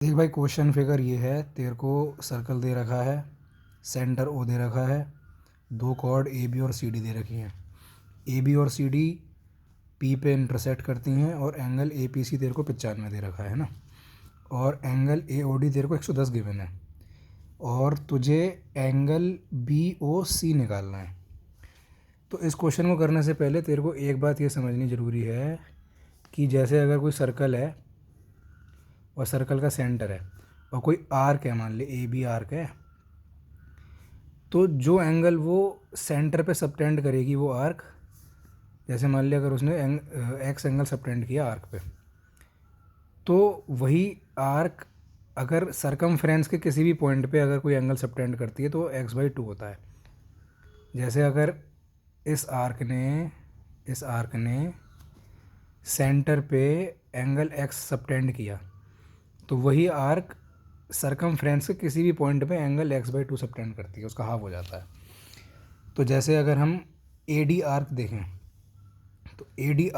देख भाई, question figure ये है। तेरे को सर्कल दे रखा है, सेंटर ओ दे रखा है, दो कॉर्ड ए बी और सी डी दे रखी हैं। ए बी और सी डी पी पे इंटरसेक्ट करती हैं और एंगल ए पी सी तेरे को 95 दे रखा है ना। और एंगल ए ओ डी तेरे को 110 गिवन है और तुझे एंगल बी ओ सी निकालना है। तो इस क्वेश्चन को करने से पहले तेरे को एक बात ये समझनी ज़रूरी है कि जैसे अगर कोई सर्कल है और सर्कल का सेंटर है और कोई आर्क है, मान ले ए बी आर्क है, तो जो एंगल वो सेंटर पे सबटेंड करेगी वो आर्क, जैसे मान लिया अगर उसने एक्स एंगल सबटेंड किया आर्क पे, तो वही आर्क अगर सरकमफ्रेंस के किसी भी पॉइंट पे अगर कोई एंगल सबटेंड करती है तो x/2 होता है। जैसे अगर इस आर्क ने सेंटर पे एंगल x सबटेंड किया तो वही आर्क सरकमफ्रेंस के किसी भी पॉइंट पे एंगल x/2 सबटेंड करती है, उसका हाफ हो जाता है। तो जैसे अगर हम ए डी आर्क देखें तो ए डी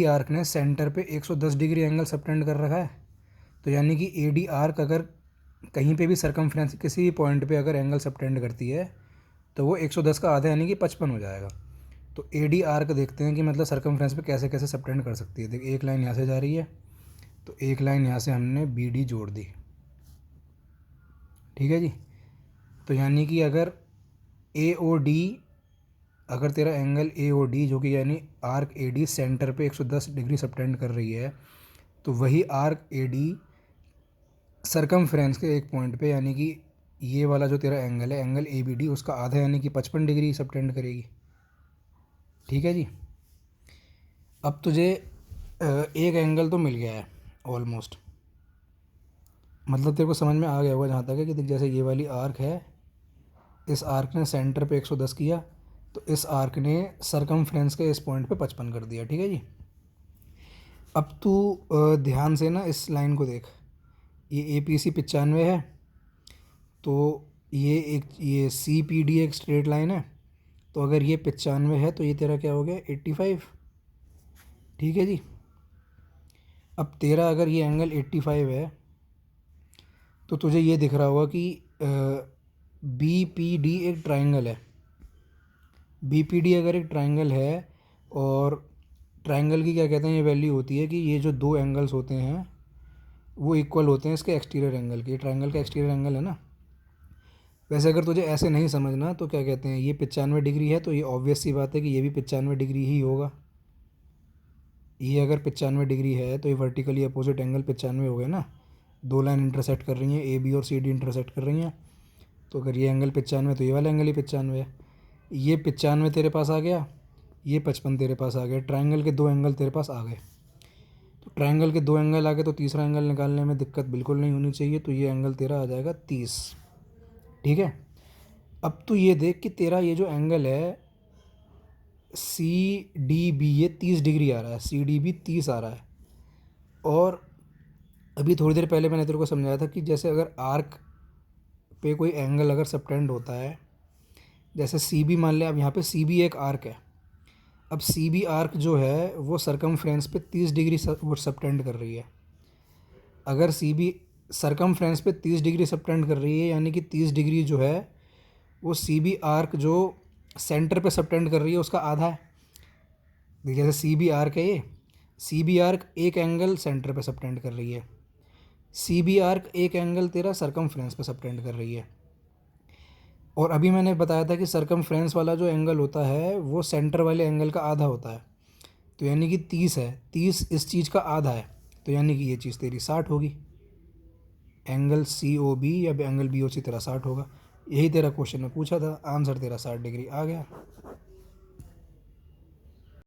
आर्क ने सेंटर पे 110 डिग्री एंगल सबटेंड कर रखा है। तो यानी कि ए डी आर्क अगर कहीं पे भी सरकमफ्रेंस किसी भी पॉइंट पे अगर एंगल सबटेंड करती है तो वो 110 का आधा यानी कि 55 हो जाएगा। तो ए डी आर्क देखते हैं कि मतलब सरकमफ्रेंस पे कैसे कैसे सबटेंड कर सकती है। देख, एक लाइन यहाँ से जा रही है तो एक लाइन यहाँ से हमने बी डी जोड़ दी, ठीक है जी। तो यानी कि अगर ए ओ डी, अगर तेरा एंगल ए ओ डी जो कि यानी आर्क ए डी सेंटर पे 110 डिग्री सबटेंड कर रही है, तो वही आर्क ए डी सरकमफ्रेंस के एक पॉइंट पे यानी कि ये वाला जो तेरा एंगल है एंगल ए बी डी उसका आधा यानी कि 55 डिग्री सबटेंड करेगी, ठीक है जी। अब तुझे एक एंगल तो मिल गया है ऑलमोस्ट, मतलब तेरे को समझ में आ गया होगा जहाँ तक है कि देख, जैसे ये वाली आर्क है, इस आर्क ने सेंटर पे 110 किया तो इस आर्क ने सरकमफ्रेंस के इस पॉइंट पे 55 कर दिया, ठीक है जी। अब तू ध्यान से ना इस लाइन को देख, ये ए पी सी 95 है, तो ये सी पी डी एक स्ट्रेट लाइन है, तो अगर ये 95 है तो ये तेरा क्या हो गया 85, ठीक है जी। अब तेरा अगर ये एंगल 85 है तो तुझे ये दिख रहा होगा कि बी पी डी एक ट्राइंगल है। बी पी डी अगर एक ट्राइंगल है और ट्राइंगल की क्या कहते हैं, ये वैल्यू होती है कि ये जो दो एंगल्स होते हैं वो इक्वल होते हैं इसके एक्सटीरियर एंगल के। ट्राइंगल का एक्सटीरियर एंगल है ना। वैसे अगर तुझे ऐसे नहीं समझना तो क्या कहते हैं, ये 95 डिग्री है तो ये ऑब्वियस सी बात है कि ये भी 95 डिग्री ही होगा। ये अगर 95 डिग्री है तो ये वर्टिकली अपोजिट एंगल 95 हो गए ना। दो लाइन इंटरसेक्ट कर रही हैं, ए बी और सी डी इंटरसेक्ट कर रही हैं, तो अगर ये एंगल 95 तो ये वाला एंगल ही 95 है। ये 95 तेरे पास आ गया, ये 55 तेरे पास आ गया, ट्राइंगल के दो एंगल तेरे पास आ गए। तो ट्राइंगल के दो एंगल आ गए तो तीसरा एंगल निकालने में दिक्कत बिल्कुल नहीं होनी चाहिए। तो ये एंगल तेरा आ जाएगा 30, ठीक है। अब तो ये देख कि तेरा ये जो एंगल है सी डी बी ये 30 डिग्री आ रहा है, सी डी बी 30 आ रहा है। और अभी थोड़ी देर पहले मैंने तेरे को समझाया था कि जैसे अगर आर्क पे कोई एंगल अगर सबटेंड होता है, जैसे सी बी मान ले, अब यहाँ पे सी बी एक आर्क है। अब सी बी आर्क जो है वो सरकमफ्रेंस पे 30 डिग्री वो सबटेंड कर रही है। अगर सी बी सरकमफ्रेंस पे 30 डिग्री सबटेंड कर रही है यानी कि 30 डिग्री जो है वो सी बी आर्क जो सेंटर पे सबटेंड कर रही है उसका आधा है। देखिए जैसे सी बी आर्क है, ये सी बी आर्क एक एंगल सेंटर पे सबटेंड कर रही है, सी बी आर्क एक एंगल तेरा सरकमफ्रेंस पे सबटेंड कर रही है। और अभी मैंने बताया था कि सरकमफ्रेंस वाला जो एंगल होता है वो सेंटर वाले एंगल का आधा होता है। तो यानी कि 30 है, 30 इस चीज़ का आधा है, तो यानी कि ये चीज़ तेरी 60 होगी। एंगल सी ओ बी या एंगल बी ओ सी तेरा 60 होगा। यही तेरा क्वेश्चन में पूछा था, आंसर तेरा 60 डिग्री आ गया।